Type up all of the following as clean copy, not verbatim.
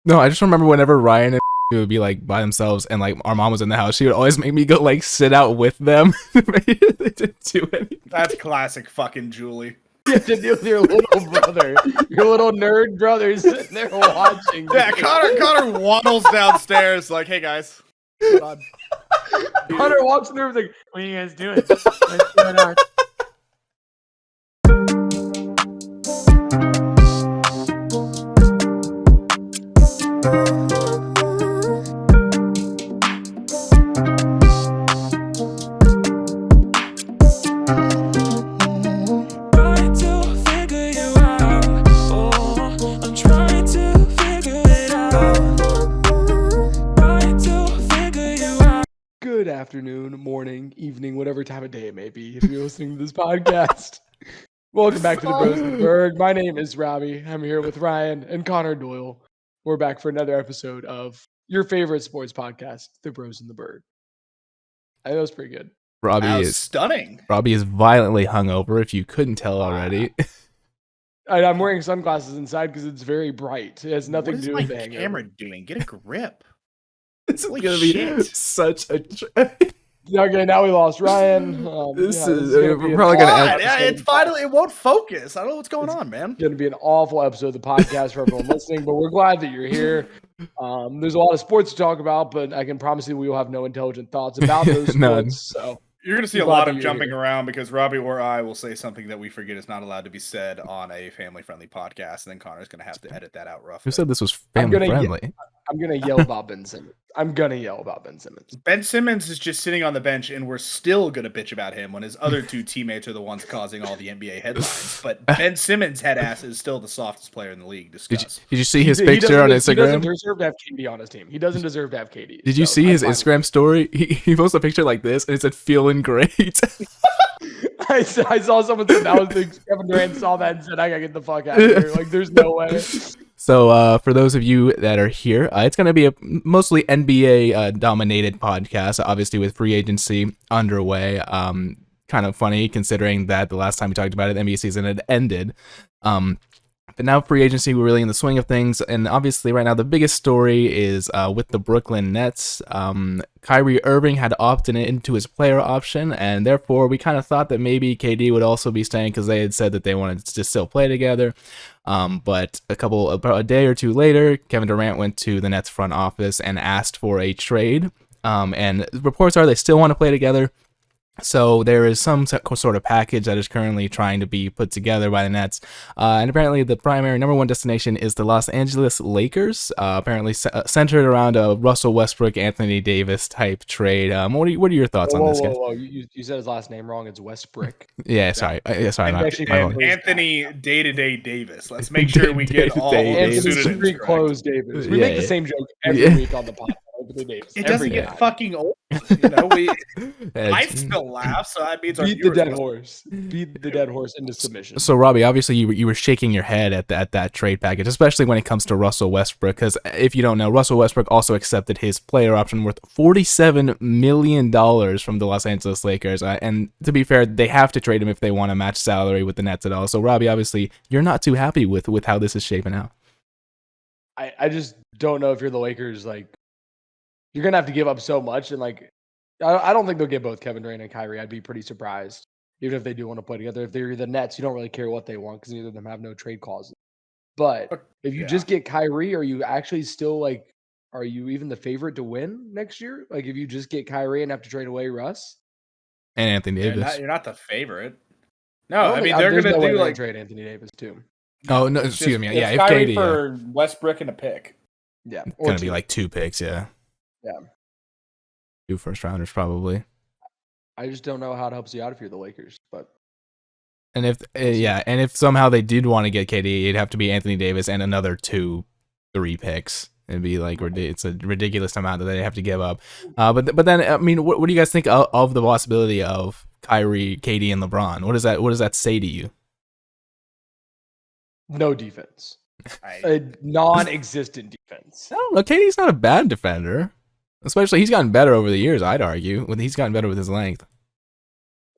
No, I just remember whenever Ryan and would be like by themselves and like our mom was in the house, she would always make me go like sit out with them. They didn't do anything. That's classic fucking Julie. You have to deal with your little brother, your little nerd brother sitting there watching. Yeah, Connor waddles downstairs like, hey guys. Hold on. Connor walks in the room like, what are you guys doing? What's going on? Good afternoon, morning, evening, whatever time of day it may be if you're listening to this podcast. Welcome back to the Bros and the Berg. My name is Robbie. I'm here with Ryan and Connor Doyle. We're back for another episode of your favorite sports podcast, The Bros and the Berg. I know it's pretty good. Robbie is stunning. Robbie is violently hungover, if you couldn't tell already. I'm wearing sunglasses inside because it's very bright. It has nothing to do with the What is my hangover. camera doing? Get a grip. It's Holy gonna be shit. such a. Okay, now we lost Ryan. This is gonna we're be probably an gonna awful end- Yeah, episode. it finally won't focus. I don't know what's going on, man. Going to be an awful episode of the podcast for everyone listening, but we're glad that you're here. There's a lot of sports to talk about, but I can promise you we will have no intelligent thoughts about those None. sports. So You're going to see I'm a glad lot that of you're jumping here. around because Robbie or I will say something that we forget is not allowed to be said on a family-friendly podcast, and then Connor's going to have to edit that out roughly. Who said this was I'm family gonna friendly? I'm going to yell about Ben Simmons. Ben Simmons is just sitting on the bench, and we're still going to bitch about him when his other two teammates are the ones causing all the NBA headlines. But Ben Simmons' head ass is still the softest player in the league. Discuss. Did you see his He picture on doesn't Instagram? deserve to have KD on his team. He doesn't deserve to have KD. Did you so see I'm his fine with Instagram story? He posted a picture like this, and it said "feeling great." it. I saw someone said that was the Kevin Durant saw that and said, I got to get the fuck out of here. Like, there's no way. So, for those of you that are here, it's going to be a mostly NBA dominated podcast, obviously with free agency underway. Kind of funny considering that the last time we talked about it, the NBA season had ended. But now free agency, we're really in the swing of things. And obviously right now the biggest story is with the Brooklyn Nets. Kyrie Irving had opted into his player option, and therefore we kind of thought that maybe KD would also be staying because they had said that they wanted to still play together. But about a day or two later, Kevin Durant went to the Nets front office and asked for a trade. And reports are they still want to play together. So there is some sort of package that is currently trying to be put together by the Nets. And apparently the primary number one destination is the Los Angeles Lakers, apparently centered around a Russell Westbrook, Anthony Davis type trade. What are your thoughts on this, guys? Whoa. You said his last name wrong. It's Westbrook. Yeah, sorry. Sorry. And My actually, fault. Anthony Day-to-Day Davis. Let's make sure we get all Day-to-day the Davis. Anthony pseudonyms Street correct. Clothes Davis. We Yeah, make the yeah. same joke every Yeah. week on the podcast. Anthony Davis. It doesn't Every get time. fucking old. You know, I It's- still laugh, so that means our Beat the viewers dead must- horse. Beat the dead horse into submission. So Robbie, obviously you were shaking your head at that trade package, especially when it comes to Russell Westbrook, because if you don't know, Russell Westbrook also accepted his player option worth $47 million from the Los Angeles Lakers. And to be fair, they have to trade him if they want to match salary with the Nets at all. So Robbie, obviously you're not too happy with how this is shaping out. I just don't know if you're the Lakers. Like, you're gonna have to give up so much, and like, I don't think they'll get both Kevin Durant and Kyrie. I'd be pretty surprised, even if they do want to play together. If they're the Nets, you don't really care what they want because neither of them have no trade clauses. But if you Yeah. just get Kyrie, are you actually still like, are you even the favorite to win next year? Like, if you just get Kyrie and have to trade away Russ, And Anthony Davis. You're not the favorite. No, don't I think- mean they're there's gonna no way do they're gonna like trade Anthony Davis too. Oh no, it's excuse just- me. it's Yeah, if Kyrie KD for Westbrook and a pick. Yeah, it's or gonna be two. like 2 picks, yeah. Yeah. 2 first rounders probably. I just don't know how it helps you out if you're the Lakers, but And if somehow they did want to get KD, it'd have to be Anthony Davis and another 3 picks. It'd be like it's a ridiculous amount that they have to give up. But then I mean, what do you guys think of the possibility of Kyrie, KD, and LeBron? What does that say to you? no defense, I, a non-existent defense. I don't know. KD's not a bad defender, especially he's gotten better over the years. I'd argue when he's gotten better with his length.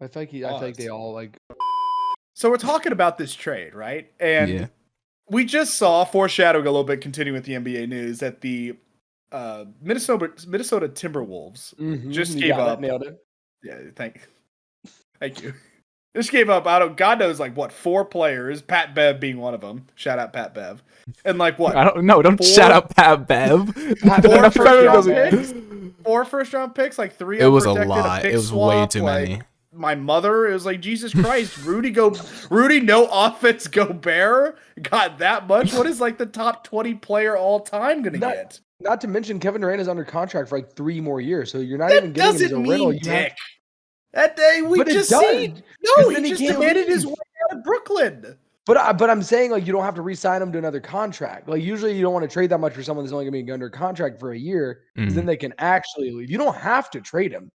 I feel like they all like. so we're talking about this trade, right? And Yeah. We just saw, foreshadowing a little bit, continuing with the NBA news, that the Minnesota Timberwolves just gave up. Nailed it. Yeah, thank you. Just gave up. God knows, like what, 4 players. Pat Bev being one of them. Shout out Pat Bev. And like what? I don't know. Don't shout out Pat Bev. 4 first-round picks, like 3. It was a unprotected, lot. pick It was swap, way too many. My mother, it was like, Jesus Christ, Rudy, no offense, Gobert got that much. What is like the top 20 player all time gonna get? Not to mention Kevin Durant is under contract for like 3 more years, so you're not even getting him as a rental. Dick. That day we just seen. No, he just demanded his way out of Brooklyn. But I'm saying, like, you don't have to re-sign him to another contract. Like, usually you don't want to trade that much for someone that's only going to be under contract for a year, because then they can actually leave. You don't have to trade him.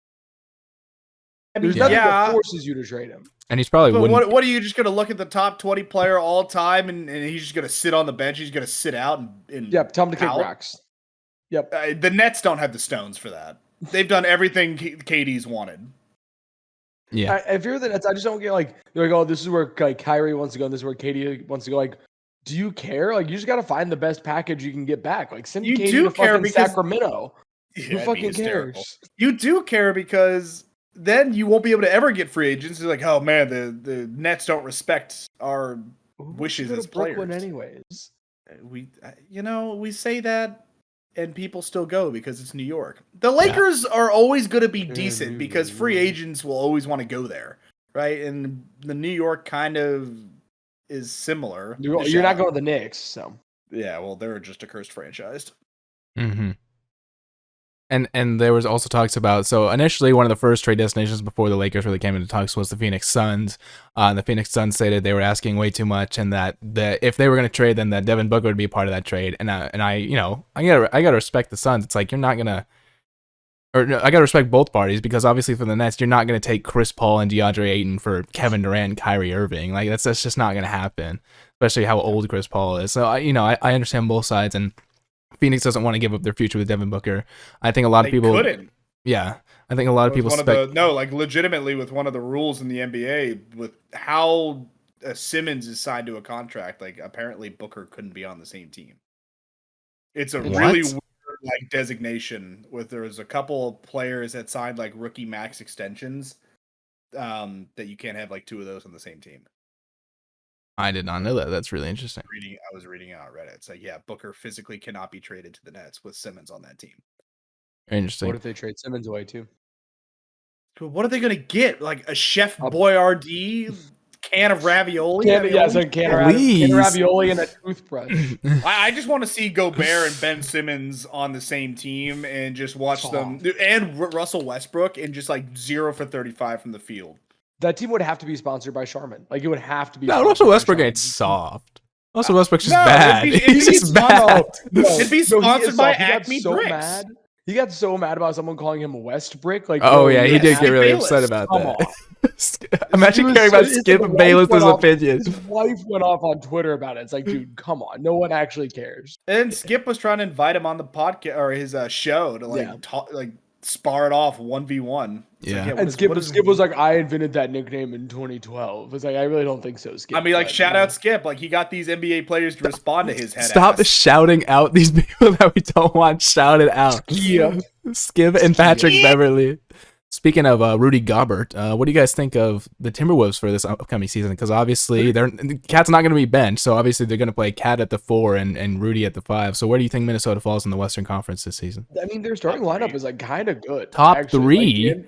I mean, there's nothing that forces you to trade him. And he's probably wouldn't. What are you just going to look at the top 20 player all time and he's just going to sit on the bench? He's going to sit out and tell him to kick rocks. Yep. The Nets don't have the stones for that. They've done everything KD's wanted. Yeah. If you're the Nets, I just don't get like, they're like, oh, this is where like Kyrie wants to go and this is where KD wants to go. Like, do you care? Like, you just got to find the best package you can get back. Like, send KD to fucking Sacramento. Who fucking cares? You do care because then you won't be able to ever get free agents. It's like, oh man, the Nets don't respect our wishes as players. Brooklyn anyways. We say that and people still go because it's New York. The Lakers are always going to be decent because free agents will always want to go there, right? And the New York kind of is similar. You're not going to the Knicks, so. Yeah, well, they're just a cursed franchise. Mm-hmm. And there was also talks about, so initially one of the first trade destinations before the Lakers really came into talks was the Phoenix Suns. The Phoenix Suns stated they were asking way too much, and that if they were going to trade, then that Devin Booker would be a part of that trade. And I gotta respect the Suns. It's like I gotta respect both parties, because obviously for the Nets, you're not gonna take Chris Paul and DeAndre Ayton for Kevin Durant and Kyrie Irving. Like that's just not gonna happen, especially how old Chris Paul is. So I understand both sides, and Phoenix doesn't want to give up their future with Devin Booker. I think a lot of people couldn't. Yeah, I think a lot of people legitimately with one of the rules in the NBA with how Simmons is signed to a contract, like apparently Booker couldn't be on the same team. It's a really weird like designation with there was a couple of players that signed like rookie max extensions that you can't have like 2 of those on the same team. I did not know that. That's really interesting. I was reading it on Reddit. It's like, yeah, Booker physically cannot be traded to the Nets with Simmons on that team. Interesting. What if they trade Simmons away too? What are they going to get? Like a Chef Boyardee can of ravioli? Can of ravioli and a toothbrush. I just want to see Gobert and Ben Simmons on the same team and just watch them. And Russell Westbrook and just like 0 for 35 from the field. That team would have to be sponsored by Charmin. Like, it would have to be. No, Russell Westbrook ain't soft. Russell Westbrook's just bad. He's just bad. It'd be sponsored by Acme Bricks. He got so mad about someone calling him a West Brick. Like, he did get really upset about that. Imagine caring about Skip Bayless's opinion. His wife went off on Twitter about it. It's like, dude, come on. No one actually cares. And Skip was trying to invite him on the podcast or his show to talk, spar it off 1v1. And Skip was like, I invented that nickname in 2012. It's like, I really don't think so, Skip. I mean, like, shout out Skip. Like, he got these NBA players to respond to his head. Stop shouting out these people that we don't want shouted out. Skip and Patrick Beverly. Speaking of Rudy Gobert, what do you guys think of the Timberwolves for this upcoming season? Because obviously, Cat's not going to be benched, so obviously they're going to play Cat at the 4 and Rudy at the 5. So where do you think Minnesota falls in the Western Conference this season? I mean, their starting lineup is like kind of good. Top 3?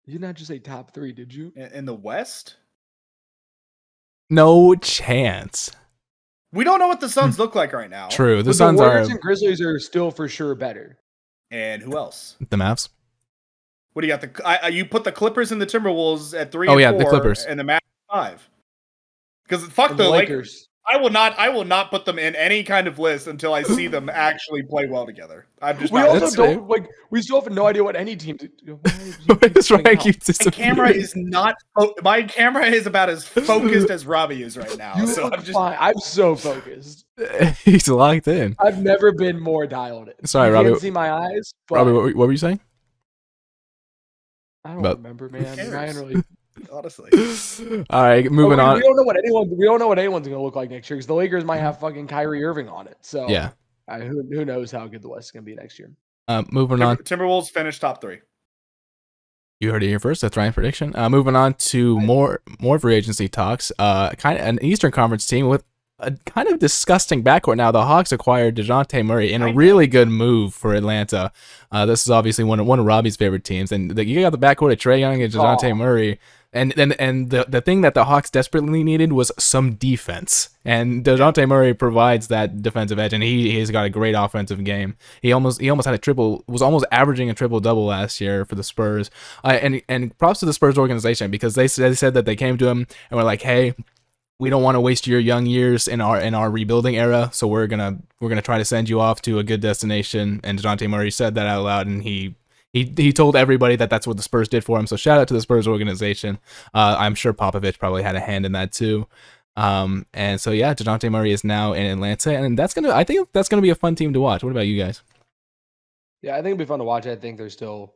You did not just say top 3, did you? In the West? No chance. We don't know what the Suns look like right now. True, the Suns are. The Grizzlies are still for sure better. And who else? The Mavs. What do you got? You put the Clippers and the Timberwolves at 3 and 4. The Clippers. And the Mavs 5. Because fuck the Lakers. I will not put them in any kind of list until I see them actually play well together. We still have no idea what any team. My camera is about as focused as Robbie is right now. I'm so focused. He's locked in. I've never been more dialed in. Sorry, you Robbie. Can't see my eyes. Robbie, what were you saying? I don't remember, man. Ryan really. honestly. All right, moving on. We don't know what anyone's going to look like next year because the Lakers might have fucking Kyrie Irving on it. So Yeah. who knows how good the West is going to be next year. Moving on. Timberwolves finished top 3. You heard it here first. That's Ryan's prediction. Moving on to more free agency talks. Kind of an Eastern Conference team with a kind of disgusting backcourt now. The Hawks acquired DeJounte Murray in a really good move for Atlanta. This is obviously one of Robbie's favorite teams, and you got the backcourt of Trae Young and DeJounte Murray. And the thing that the Hawks desperately needed was some defense, and DeJounte Murray provides that defensive edge, and he's got a great offensive game. He almost had was almost averaging a triple double last year for the Spurs. And props to the Spurs organization because they said that they came to him and were like, hey, we don't want to waste your young years in our rebuilding era, so we're gonna try to send you off to a good destination. And DeJounte Murray said that out loud, and he told everybody that that's what the Spurs did for him. So shout out to the Spurs organization. I'm sure Popovich probably had a hand in that too. And so yeah, DeJounte Murray is now in Atlanta, and I think that's gonna be a fun team to watch. What about you guys? Yeah, I think it'll be fun to watch. I think they're still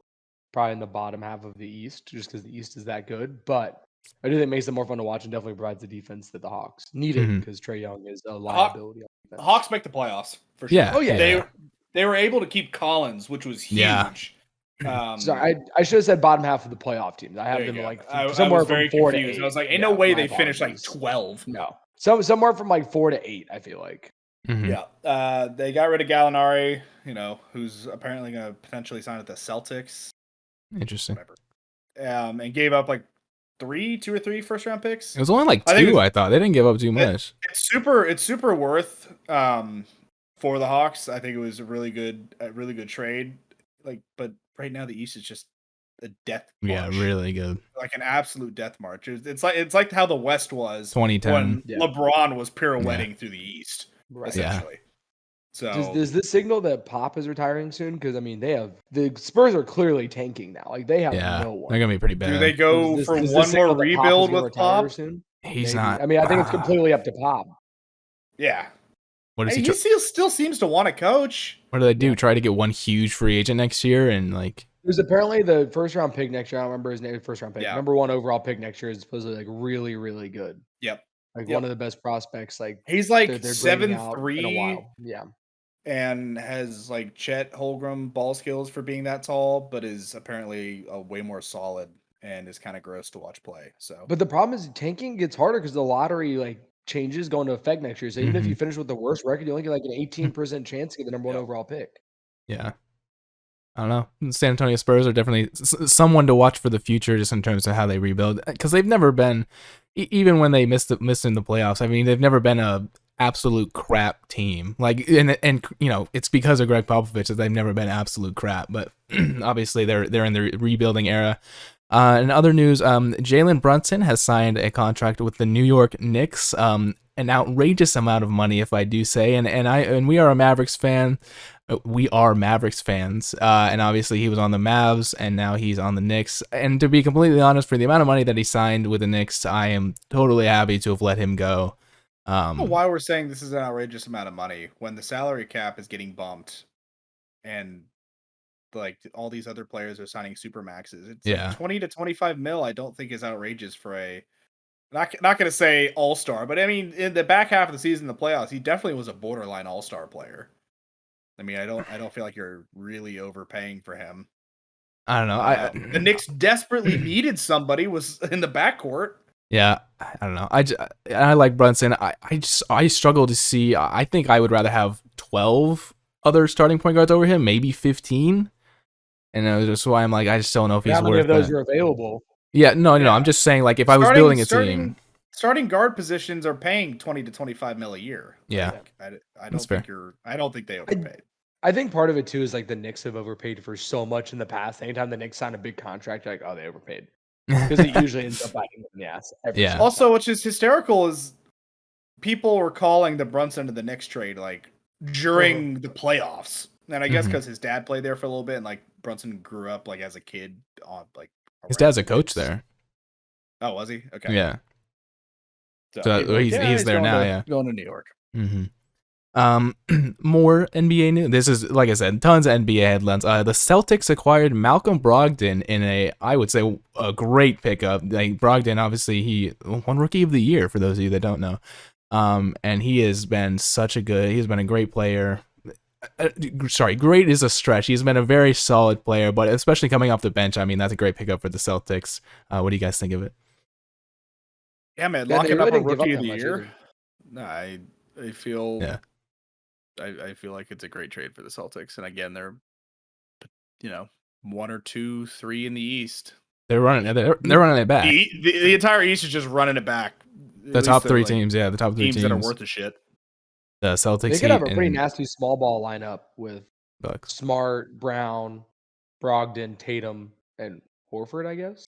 probably in the bottom half of the East, just because the East is that good. But I do think it makes them more fun to watch and definitely provides the defense that the Hawks needed because Trae Young is a liability on defense. Hawks make the playoffs for sure. Yeah. Oh yeah. They were able to keep Collins, which was huge. Yeah. Sorry, I should have said bottom half of the playoff teams. I have them like somewhere I was very from 4 confused. to 8. I was like, ain't no way they finished like 12. No, somewhere from like 4 to 8. I feel like. Mm-hmm. Yeah. They got rid of Gallinari, who's apparently going to potentially sign with the Celtics. Interesting. Whatever. And gave up like 2 or 3 first round picks. It was only like 2. I thought they didn't give up too much. It's super worth for the Hawks. I think it was a really good trade. But right now the East is just a death march. Yeah, really good. Like an absolute death march. It's like how the West was 2010 when LeBron was pirouetting through the East, essentially. So does this signal that Pop is retiring soon? Because I mean, the Spurs are clearly tanking now. Like they have no one. They're gonna be pretty bad. Do they go for one more rebuild with Pop? Soon? He's Maybe. not. I mean, I think it's completely up to Pop. Yeah. What is he still seems to want to coach. What do they do? Try to get one huge free agent next year and like. There's apparently the first round pick next year. I don't remember his name. First round pick, Yeah. number 1 overall pick next year is supposedly like really, really good. Yep. Like one of the best prospects. Like he's like they're 7'3" in a while. Yeah. And has like Chet Holmgren ball skills for being that tall, but is apparently way more solid and is kind of gross to watch play. So, but the problem is tanking gets harder because the lottery like changes go into effect next year. So even if you finish with the worst record, you only get like an 18% chance to get the number 1 overall pick. Yeah. I don't know. The San Antonio Spurs are definitely someone to watch for the future, just in terms of how they rebuild, because they've never been, even when they missed in the playoffs. I mean, they've never been a absolute crap team. Like, and it's because of Greg Popovich that they've never been absolute crap. But obviously, they're in the rebuilding era. In other news, Jalen Brunson has signed a contract with the New York Knicks. An outrageous amount of money, if I do say, and we are a Mavericks fan. We are Mavericks fans, and obviously he was on the Mavs, and now he's on the Knicks. And to be completely honest, for the amount of money that he signed with the Knicks, I am totally happy to have let him go. I don't know why we're saying this is an outrageous amount of money when the salary cap is getting bumped, and like all these other players are signing super maxes. It's like 20 to 25 mil. I don't think is outrageous for a. Not going to say all-star, but I mean, in the back half of the season, the playoffs, he definitely was a borderline all-star player. I mean, I don't feel like you're really overpaying for him. I don't know. The Knicks desperately needed somebody was in the backcourt. Yeah, I don't know. I like Brunson. I struggle to see. I think I would rather have 12 other starting point guards over him, maybe 15. And that's just why I'm like, I just don't know if he's worth it. How many of those are available? Yeah, no. I'm just saying, like, if I was building a team, starting guard positions are paying 20 to 25 mil a year. Yeah, I don't think I don't think they overpaid. I think part of it too is like the Knicks have overpaid for so much in the past. Anytime the Knicks sign a big contract, you're like, oh, they overpaid, because it usually ends up biting them in the ass. Yeah. Also, which is hysterical is people were calling the Brunson to the Knicks trade like during the playoffs, and I guess because his dad played there for a little bit, and like Brunson grew up like as a kid on like. His dad's a coach there. Oh, was he? Okay. Yeah. So he's there now. Yeah. Going to New York. Mm-hmm. More NBA news. This is, like I said, tons of NBA headlines. The Celtics acquired Malcolm Brogden in I would say, a great pickup. Like Brogdon, obviously, he won Rookie of the Year for those of you that don't know. And he's been a great player. Sorry, great is a stretch. He's been a very solid player, but especially coming off the bench, I mean, that's a great pickup for the Celtics. What do you guys think of it? Yeah, man, Yeah, locking they really up a didn't give up Rookie of that the much Year. either. No, I feel Yeah. I feel like it's a great trade for the Celtics. And again, they're 1 or 2, 3 in the East. They're running it back. The entire East is just running it back. The top three teams, the top three teams that are worth a shit. The Celtics, They could have a Heat, pretty and nasty small ball lineup with Bucks. Smart, Brown, Brogdon, Tatum, and Horford, I guess.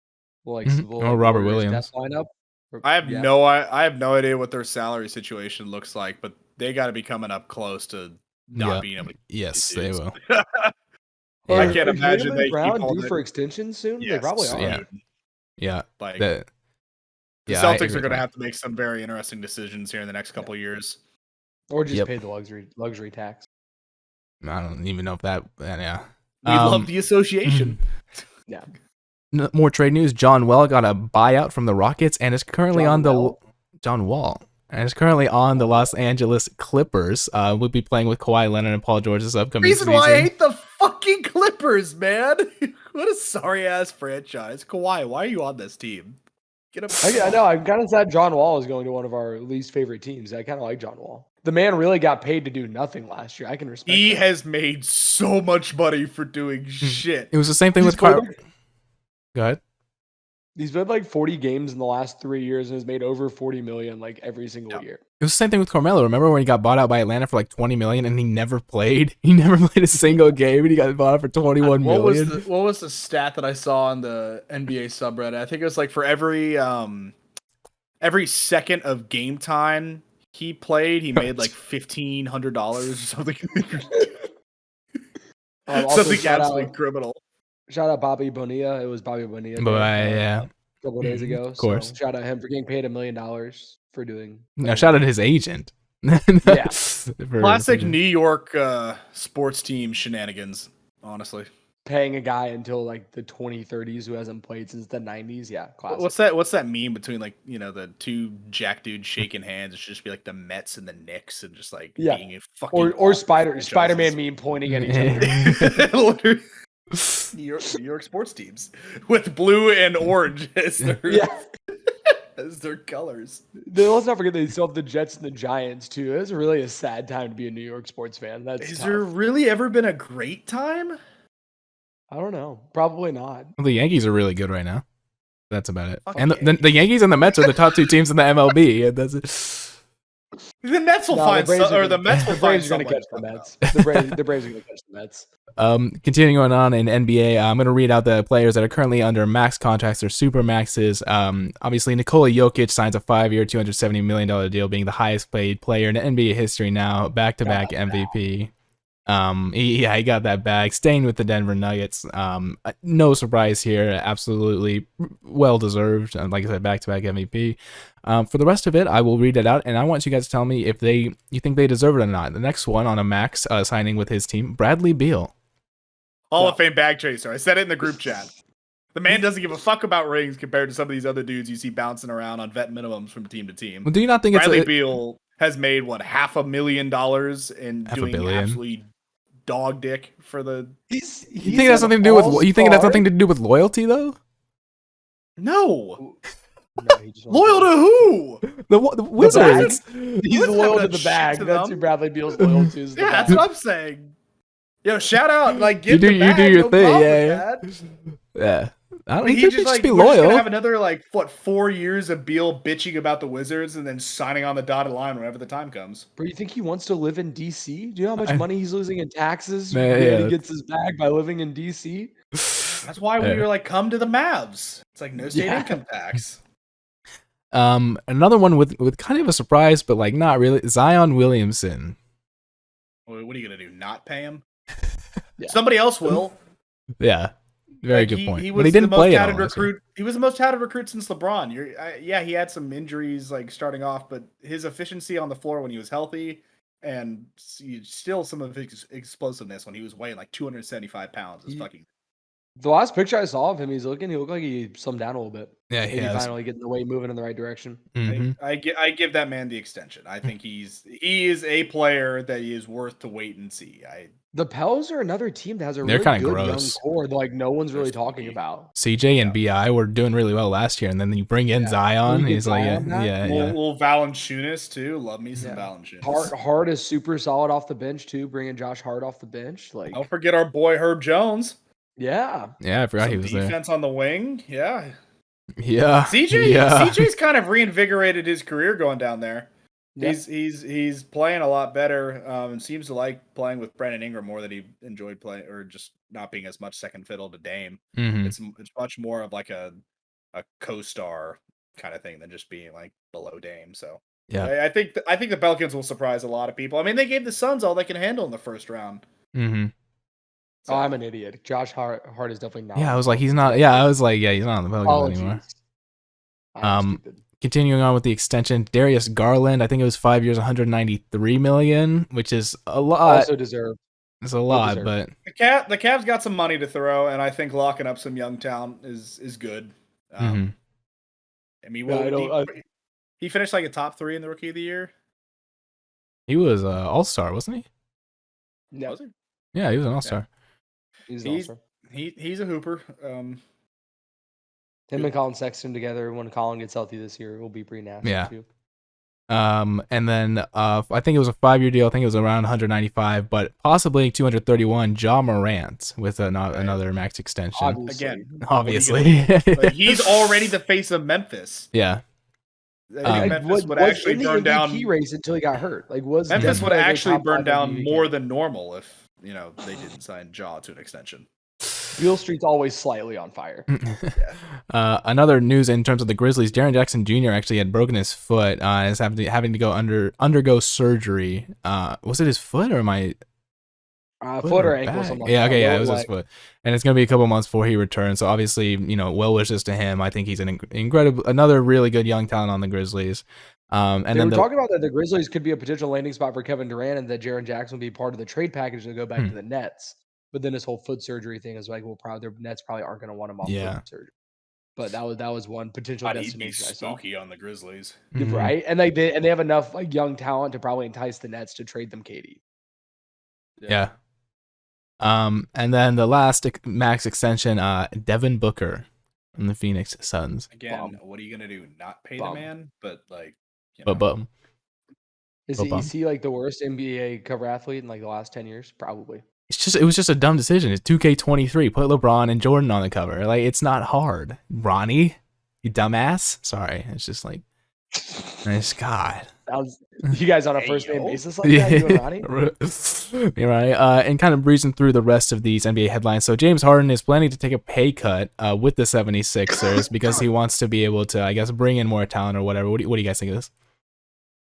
Well, Robert Williams. Death lineup. I have no idea what their salary situation looks like, but they got to be coming up close to not being able to. Yes, they will. I can't imagine they Brown keep all due that. for extension soon. Yes, They probably are. Yeah. Like The Celtics are going to have to make some very interesting decisions here in the next couple of years, Or just pay the luxury tax. I don't even know if that. Yeah. We love the association. Yeah. More trade news. John Wall got a buyout from the Rockets and is currently John Wall and is currently on the Los Angeles Clippers. We'll be playing with Kawhi Leonard and Paul George this upcoming season. Reason why I hate the fucking Clippers, man. What a sorry ass franchise. Kawhi, why are you on this team? Get up. I know. I'm kind of sad John Wall is going to one of our least favorite teams. I kind of like John Wall. The man really got paid to do nothing last year. I can respect. He that. has made so much money for doing shit. It was the same thing with Kyrie. Go ahead. He's played like 40 games in the last 3 years and has made over 40 million like every single year. It was the same thing with Carmelo. Remember when he got bought out by Atlanta for like 20 million and he never played? He never played a single game and he got bought out for 21 million. What was the stat that I saw on the NBA subreddit? I think it was like for every second of game time he played, he made like $1,500 or something. Something absolutely criminal. Shout out Bobby Bonilla. It was Bobby Bonilla. A couple of days ago. Of course. So shout out him for getting paid $1 million for doing. No, shout out his agent. Yeah. Classic New York sports team shenanigans, honestly. Paying a guy until like the 2030s who hasn't played since the 90s. Yeah, What's classic. that meme between like, the two jack dudes shaking hands? It should just be like the Mets and the Knicks and just like being a fucking or Spider-Man meme pointing at each other. New York sports teams with blue and orange as their as their colors. Let's not forget they still have the Jets and the Giants too. It's really a sad time to be a New York sports fan. Has there really ever been a great time? I don't know. Probably not. Well, the Yankees are really good right now. That's about it. Fuck and the Yankees and the Mets are the top two teams in the MLB. And that's it. The Mets will find the Mets will find going to catch the Mets. The Braves are going to catch the Mets. Continuing on in NBA, I'm going to read out the players that are currently under max contracts or super maxes. Obviously, Nikola Jokic signs a 5-year, $270 million deal, being the highest paid player in NBA history now, back-to-back MVP. He got that bag, staying with the Denver Nuggets. No surprise here, absolutely well deserved. Like I said, back-to-back MVP. For the rest of it, I will read it out, and I want you guys to tell me if you think they deserve it or not. The next one on a max signing with his team, Bradley Beal. Hall of Fame bag chaser. I said it in the group chat. The man doesn't give a fuck about rings compared to some of these other dudes you see bouncing around on vet minimums from team to team. Well, do you not think Bradley Beal has made $500,000 in doing absolutely dog dick for the? You think it has something to do with? You think it has something to do with loyalty though? No. Loyal to who? The Wizards. He's loyal to the bag. That's who Bradley Beal's loyal to. Yeah, that's what I'm saying. Yo, shout out, like, you do your thing, yeah. I don't think he just be loyal. We're just gonna have another 4 years of Beal bitching about the Wizards and then signing on the dotted line whenever the time comes. Bro, you think he wants to live in DC? Do you know how much money he's losing in taxes? He gets his bag by living in DC. That's why we were like, come to the Mavs. It's like no state income tax. Another one with kind of a surprise, but like not really. Zion Williamson. What are you gonna do? Not pay him? Somebody else will. Yeah, very good point. He was he didn't play at all. Recruit. He was the most touted recruit since LeBron. He had some injuries like starting off, but his efficiency on the floor when he was healthy and still some of his explosiveness when he was weighing like 275 pounds is fucking. The last picture I saw of him, he looked like he slimmed down a little bit. Yeah, Maybe finally getting the weight moving in the right direction. I give that man the extension. I think he is a player that is worth to wait and see. The Pels are another team that has a They're really kinda good gross. young core that like no one's really talking about. CJ and BI were doing really well last year, and then you bring in Zion. He's like, Little Valanciunas too. Love me some Valanciunas. Hart is super solid off the bench too. Bringing Josh Hart off the bench, like don't forget our boy Herb Jones. Yeah, I forgot he was there. Defense on the wing, yeah. CJ's kind of reinvigorated his career going down there. Yeah. He's playing a lot better, and seems to like playing with Brandon Ingram more than he enjoyed playing, or just not being as much second fiddle to Dame. It's much more of like a co-star kind of thing than just being like below Dame. So yeah, I think the Pelicans will surprise a lot of people. I mean, they gave the Suns all they can handle in the first round. So, I'm an idiot. Josh Hart is definitely not. Yeah, I was like, he's not. Yeah, I was like, yeah, he's not on the Pelicans anymore. I'm stupid. Continuing on with the extension, Darius Garland, I think it was 5 years, 193 million, which is a lot. Also deserved. It's a lot, but the Cavs got some money to throw, and I think locking up some young talent is good. I mean, he finished like a top 3 in the Rookie of the Year. He was an All-Star, wasn't he? Yeah, was he? Yeah, he was an All-Star. He's an All-Star. He's a hooper. Him and Colin Sexton together, when Colin gets healthy this year, it will be pretty nasty too. And then I think it was a 5-year deal. I think it was around 195, but possibly 231. Ja Morant with another max extension. Obviously. Like, he's already the face of Memphis. Yeah. Memphis would actually burn down the race until he got hurt. Memphis would actually burn down more than normal if they didn't sign Ja to an extension. Beal Street's always slightly on fire. Another news in terms of the Grizzlies, Darren Jackson Jr. actually had broken his foot. Is having to go undergo surgery. Was it his foot or my foot or ankle? It was his foot, and it's gonna be a couple months before he returns. So obviously, well wishes to him. I think he's an another really good young talent on the Grizzlies. And they were talking about that the Grizzlies could be a potential landing spot for Kevin Durant, and that Jaren Jackson would be part of the trade package to go back to the Nets. But then this whole foot surgery thing is like, the Nets probably aren't going to want him off foot surgery. But that was one potential destination I saw. Spooky on the Grizzlies, right? And they have enough like young talent to probably entice the Nets to trade them, KD. Yeah. And then the last max extension, Devin Booker from the Phoenix Suns. Again, what are you gonna do? Not pay the man, but like, Is he like the worst NBA cover athlete in like the last 10 years? Probably. It was just a dumb decision. It's 2K23. Put LeBron and Jordan on the cover. Like, it's not hard. Ronnie, you dumbass. Sorry. It's just like, nice God. You guys on a first name basis like that? You and Ronnie? You're right. And kind of breezing through the rest of these NBA headlines. So James Harden is planning to take a pay cut with the 76ers because he wants to be able to, I guess, bring in more talent or whatever. What do you guys think of this?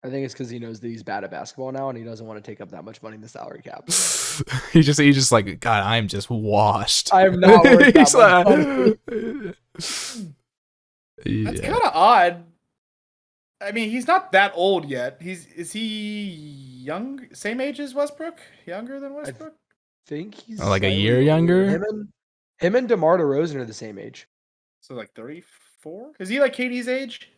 I think it's because he knows that he's bad at basketball now, and he doesn't want to take up that much money in the salary cap. He's just like, God, I'm just washed. I am not worth that much money. That's kind of odd. I mean, he's not that old yet. Is he young? Same age as Westbrook? Younger than Westbrook? I think he's like a year younger. Him and DeMar DeRozan are the same age. So like 34? Is he like KD's age?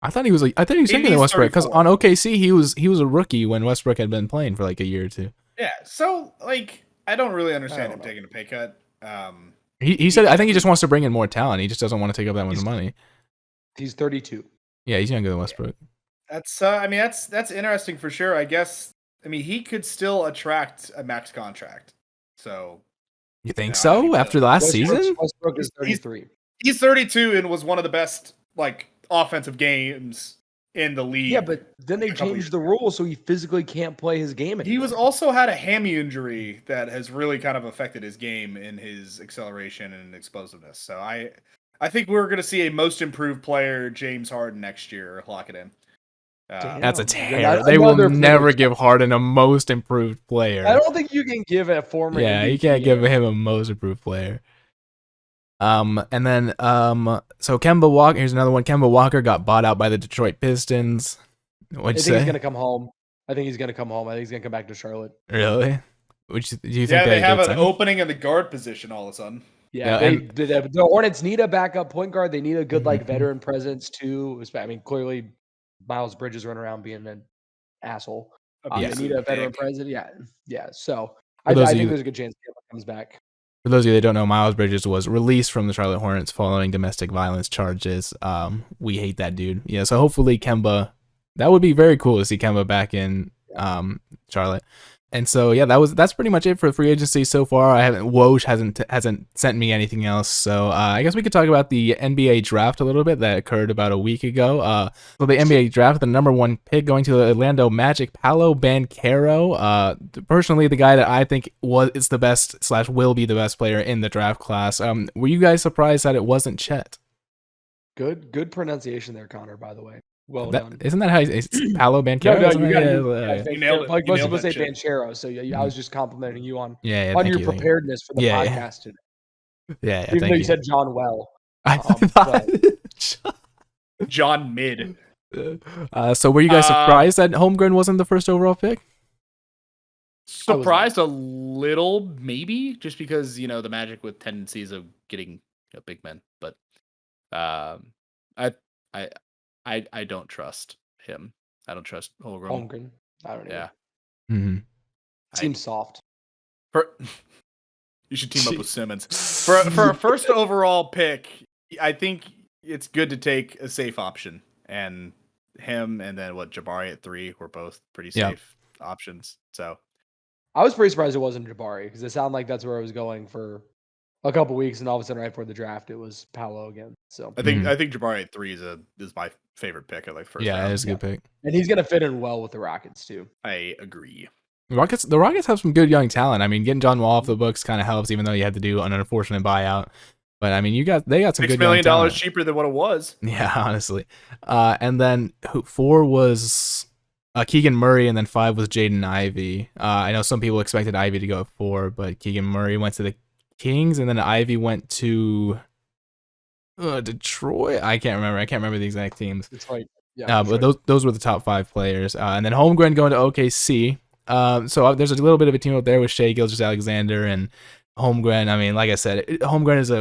I thought he was younger than Westbrook because on OKC he was a rookie when Westbrook had been playing for like a year or two. Yeah, so like I don't really understand him taking a pay cut. He said I think he just wants to bring in more talent. He just doesn't want to take up that much money. He's 32. Yeah, he's younger than Westbrook. That's that's interesting for sure. I guess he could still attract a max contract. So you think so after the last season? Westbrook is 33. He's 32 and was one of the best like offensive games in the league. Yeah, but then they changed the rules so he physically can't play his game anymore. He was also had a hammy injury that has really kind of affected his game in his acceleration and explosiveness. So I think we're going to see a most improved player, James Harden, next year. Lock it in. That's a terror. They will never give Harden a most improved player. I don't think you can give a former. Yeah, MVP you can't give him a most improved player. And then so Kemba Walker, here's another one. Kemba Walker got bought out by the Detroit Pistons. What'd you say? He's gonna come home. I think he's going to come home. I think he's going to come back to Charlotte. Really? Do you think Yeah, they have an sign? opening in the guard position all of a sudden. Yeah, the Hornets need a backup point guard. They need a good veteran presence too. I mean, clearly Miles Bridges running around being an asshole. They need a veteran presence. Yeah. So I think there's a good chance Kemba comes back. For those of you that don't know, Miles Bridges was released from the Charlotte Hornets following domestic violence charges. We hate that dude. Yeah, so hopefully Kemba. That would be very cool to see Kemba back in Charlotte. And so yeah, that's pretty much it for free agency so far. Woj hasn't sent me anything else. So I guess we could talk about the NBA draft a little bit that occurred about a week ago. So the NBA draft, the number 1 pick going to the Orlando Magic, Paolo Banchero. Personally, the guy that I think is the best / will be the best player in the draft class. Were you guys surprised that it wasn't Chet? Good pronunciation there, Connor. By the way. Well done. Isn't that how it's Paolo Banchero? You nailed it. Like most people say Banchero, so I was just complimenting you on your preparedness for the podcast today. Yeah, even though you said John Well. John Mid. So were you guys surprised that Holmgren wasn't the first overall pick? Surprised a little, maybe, just because the Magic with tendencies of getting big men, but I don't trust him. I don't trust Holmgren. I don't know. Yeah. Mm-hmm. Seems soft. You should team up with Simmons. For a first overall pick, I think it's good to take a safe option. And him and then Jabari at 3 were both pretty safe options. So I was pretty surprised it wasn't Jabari because it sounded like that's where I was going for a couple weeks, and all of a sudden, right before the draft, it was Paolo again. So I think Jabari at 3 is my favorite pick. I like first round. Yeah, it's a good pick, and he's gonna fit in well with the Rockets too. I agree. The Rockets have some good young talent. I mean, getting John Wall off the books kind of helps, even though you had to do an unfortunate buyout. But I mean, they got some $6 good million cheaper than what it was. Yeah, honestly. And then 4 was Keegan Murray, and then 5 was Jaden Ivey. I know some people expected Ivey to go at 4, but Keegan Murray went to the Kings, and then Ivy went to Detroit. I can't remember the exact teams. Detroit. Yeah. But those were the top 5 players. And then Holmgren going to OKC. So there's a little bit of a team up there with Shai Gilgeous-Alexander and Holmgren. I mean, like I said, Holmgren is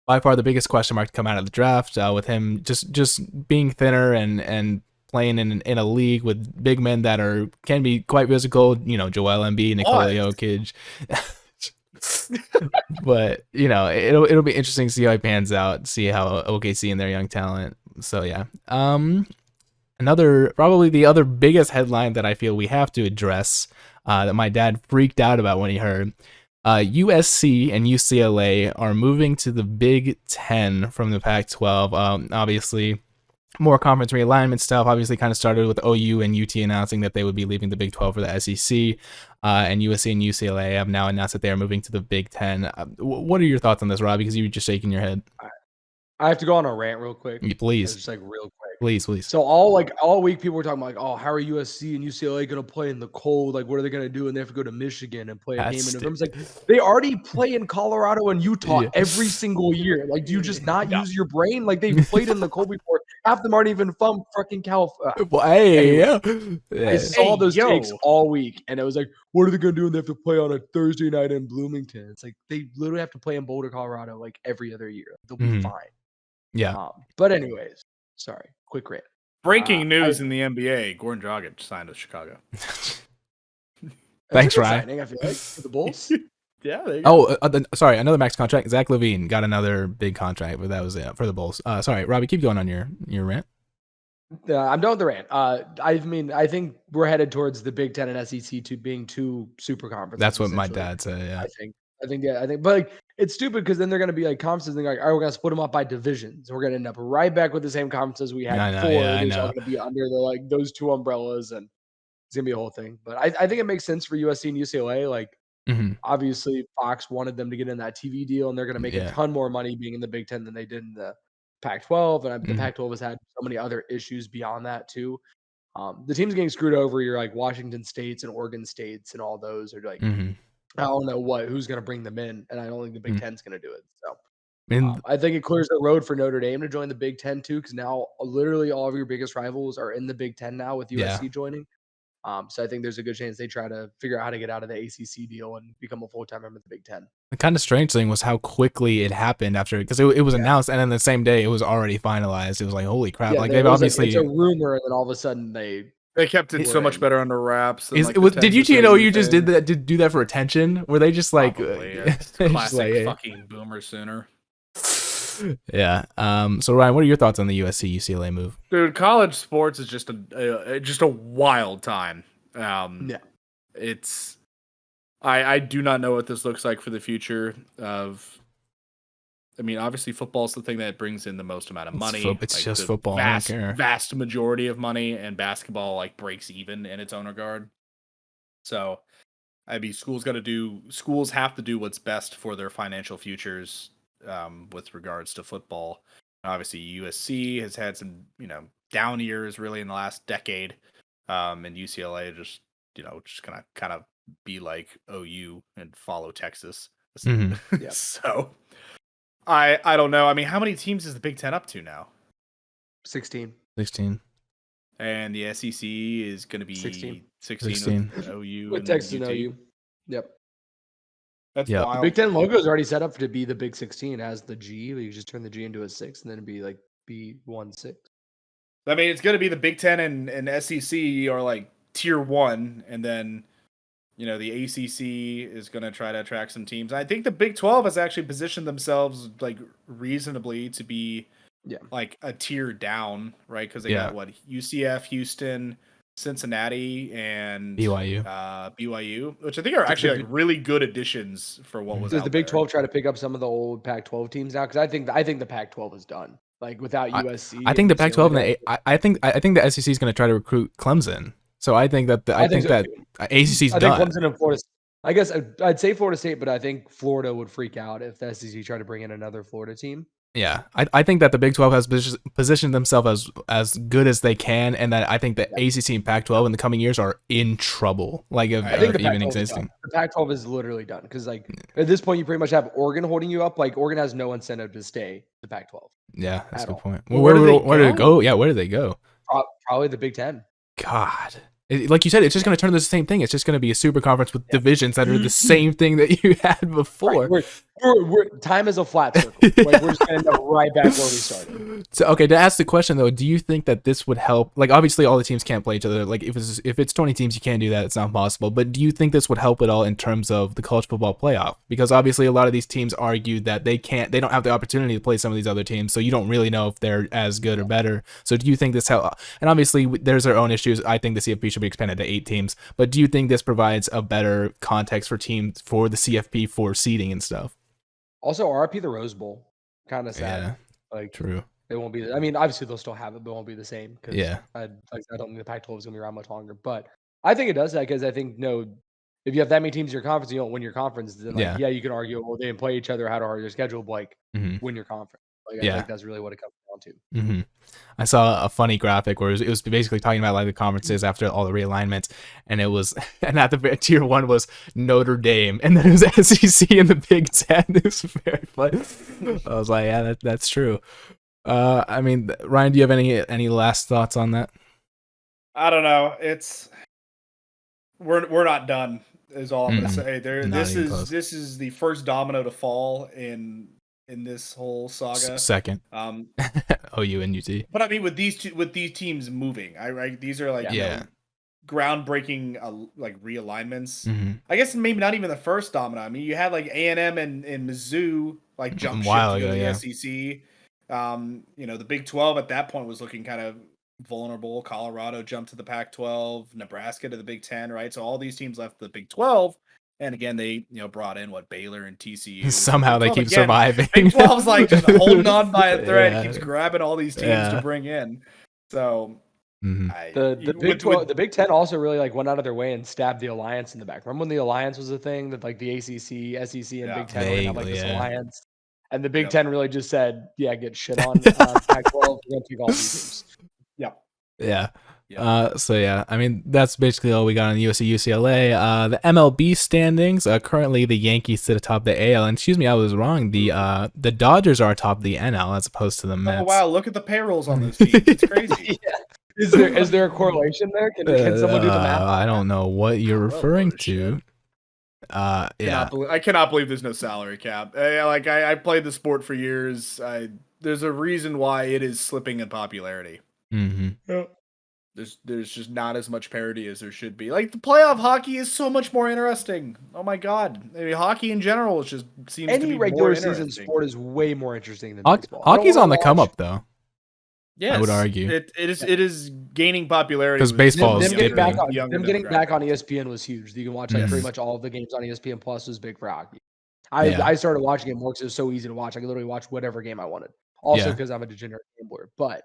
by far the biggest question mark to come out of the draft. With him just being thinner and playing in a league with big men that can be quite physical. Joel Embiid, Nikola Jokic. But it'll be interesting to see how he pans out, see how OKC and their young talent. So yeah, probably the other biggest headline that I feel we have to address, that my dad freaked out about when he heard, USC and UCLA are moving to the Big Ten from the Pac-12. Obviously, more conference realignment stuff. Obviously, kind of started with OU and UT announcing that they would be leaving the Big 12 for the SEC, and USC and UCLA have now announced that they are moving to the Big 10. What are your thoughts on this, Rob? Because you were just shaking your head. I have to go on a rant real quick. Please. Just real quick. Please. So all week people were talking about oh, how are USC and UCLA going to play in the cold? What are they going to do? And they have to go to Michigan and play a game in November. It's like they already play in Colorado and Utah every single year. Do you just not use your brain? They've played in the cold before. Half of them aren't even from fucking California. I saw those takes all week, and it was what are they going to do? And they have to play on a Thursday night in Bloomington. It's they literally have to play in Boulder, Colorado, every other year. They'll be fine. Yeah. But anyways, sorry. Quick rant. Breaking news in the NBA: Goran Dragic signed with Chicago. Thanks, Ryan. Signing, I feel for the Bulls. Yeah. There you go. Sorry, another max contract. Zach LaVine got another big contract, but that was it for the Bulls. Sorry, Robbie, keep going on your rant. I'm done with the rant. I think we're headed towards the Big Ten and SEC being 2 super conferences. That's what my dad said. Yeah. I think, but it's stupid because then they're going to be conferences and they're all right, we're going to split them up by divisions. We're going to end up right back with the same conferences we had before. They're all going to be under those 2 umbrellas, and it's going to be a whole thing. But I think it makes sense for USC and UCLA. Obviously Fox wanted them to get in that TV deal, and they're going to make a ton more money being in the Big Ten than they did in the Pac-12. And the Pac-12 has had so many other issues beyond that too. The teams getting screwed over, you're Washington States and Oregon States, and all those are I don't know who's going to bring them in, and I don't think the Big Ten's going to do it. So I think it clears the road for Notre Dame to join the Big Ten too, because now literally all of your biggest rivals are in the Big Ten now with USC joining. So I think there's a good chance they try to figure out how to get out of the ACC deal and become a full-time member of the Big Ten. The kind of strange thing was how quickly it happened after, because it was announced, and then the same day it was already finalized. It was like, holy crap! Yeah, like they've obviously it's a rumor, and then all of a sudden they kept it so much better under wraps. Than, did you know you just did that? Did do that for attention? Were they just like classic fucking boomer sooner? Yeah. So Ryan, what are your thoughts on the USC UCLA move? Dude, college sports is just a wild time. It's I do not know what this looks like for the future of. I mean, obviously, football's the thing that brings in the most amount of money. It's just football. Vast majority of money, and basketball like breaks even in its own regard. So, I mean, schools have to do what's best for their financial futures with regards to football. Obviously, USC has had some down years really in the last decade, and UCLA just gonna kind of be like OU and follow Texas. Mm-hmm. So. I don't know. I mean, how many teams is the Big Ten up to now? 16. And the SEC is going to be 16 with OU. With Texas and OU. Yep. That's wild. The Big Ten logo is already set up to be the Big 16 as the G. You just turn the G into a 6, and then it'd be like B16. I mean, it's going to be the Big Ten and SEC are like tier 1, and then the ACC is going to try to attract some teams. I think the Big 12 has actually positioned themselves like reasonably to be like a tier down, right? Because they got UCF, Houston, Cincinnati, and BYU, which I think are actually like really good additions for what was. Does the Big 12 try to pick up some of the old Pac-12 teams now? Because I think the Pac-12 is done. Like without USC, I think the Pac-12 and I think the SEC is going to try to recruit Clemson. So I think that ACC's done. I think Clemson and Florida. I guess I'd say Florida State, but I think Florida would freak out if the SEC tried to bring in another Florida team. Yeah, I think that the Big 12 has positioned themselves as good as they can, and that I think that ACC and Pac-12 in the coming years are in trouble, like of even existing. The Pac-12 is literally done because like at this point you pretty much have Oregon holding you up. Like Oregon has no incentive to stay the Pac-12. Yeah, that's a good point. Well, where did it go? Yeah, where did they go? Probably the Big 10. God. Like you said, it's just going to turn into the same thing. It's just going to be a super conference with divisions that are the same thing that you had before. Right. We're time is a flat circle. Like we're just going to end up right back where we started. So, okay, to ask the question though, do you think that this would help? Like, obviously, all the teams can't play each other. Like, if it's 20 teams, you can't do that. It's not possible. But do you think this would help at all in terms of the college football playoff? Because obviously, a lot of these teams argue that they don't have the opportunity to play some of these other teams, so you don't really know if they're as good or better. So, do you think this help? And obviously, there's their own issues. I think the CFP should be expanded to 8 teams. But do you think this provides a better context for teams for the CFP for seeding and stuff? Also, RIP the Rose Bowl. Kind of sad. Yeah, like true. It won't be. I mean, obviously they'll still have it, but it won't be the same. Cause I don't think the Pac-12 is going to be around much longer. But I think it does that because I think if you have that many teams in your conference, you don't win your conference. Then you can argue, well, they didn't play each other. How to hard your schedule? But like win your conference. Like I think that's really what it comes down to. Mm-hmm. I saw a funny graphic where it was basically talking about like the conferences after all the realignments, and it was at the tier 1 was Notre Dame, and then it was SEC and the Big Ten. It was very funny. I was like, yeah, that's true. I mean, Ryan, do you have any last thoughts on that? I don't know. We're not done. Is all I'm gonna say. This is the first domino to fall in this whole saga. Second, OU and UT. But I mean, with these teams moving, right? These are like groundbreaking like realignments. I guess maybe not even the first domino. I mean, you had like AM and Mizzou like jump ship to the SEC. The Big 12 at that point was looking kind of vulnerable. Colorado jumped to the Pac-12, Nebraska to the Big 10, right? So all these teams left the Big 12. And again, they brought in Baylor and TCU. Somehow they keep surviving. Big 12's like just holding on by a thread. Keeps grabbing all these teams to bring in. So the Big 10 also really like went out of their way and stabbed the alliance in the back. Remember when the alliance was a thing that like the ACC, SEC, and Big 10 were have like this alliance, and the Big 10 really just said, get shit on Pac-12. We're gonna take all these teams. Yeah. I mean, that's basically all we got on USC UCLA. The MLB standings, currently the Yankees sit atop the AL, and excuse me, I was wrong. The Dodgers are atop the NL as opposed to the Mets. Oh wow, look at the payrolls on those teams. It's crazy. Is there a correlation there? Can someone do the math? I don't know what you're referring to. Yeah. I cannot believe there's no salary cap. I played the sport for years. There's a reason why it is slipping in popularity. Mm-hmm. There's just not as much parity as there should be. Like, the playoff hockey is so much more interesting. Oh my god, I mean, hockey in general seems to be Any regular more season sport is way more interesting than baseball. Hockey's on the come up though. Yes, I would argue it is gaining popularity because baseball is them getting back on demographic. ESPN was huge. You can watch Yes. pretty much all of the games on ESPN Plus was big for hockey. Yeah. I started watching it more because it was so easy to watch. I could literally watch whatever game I wanted. Also Yeah. because I'm a degenerate gambler, but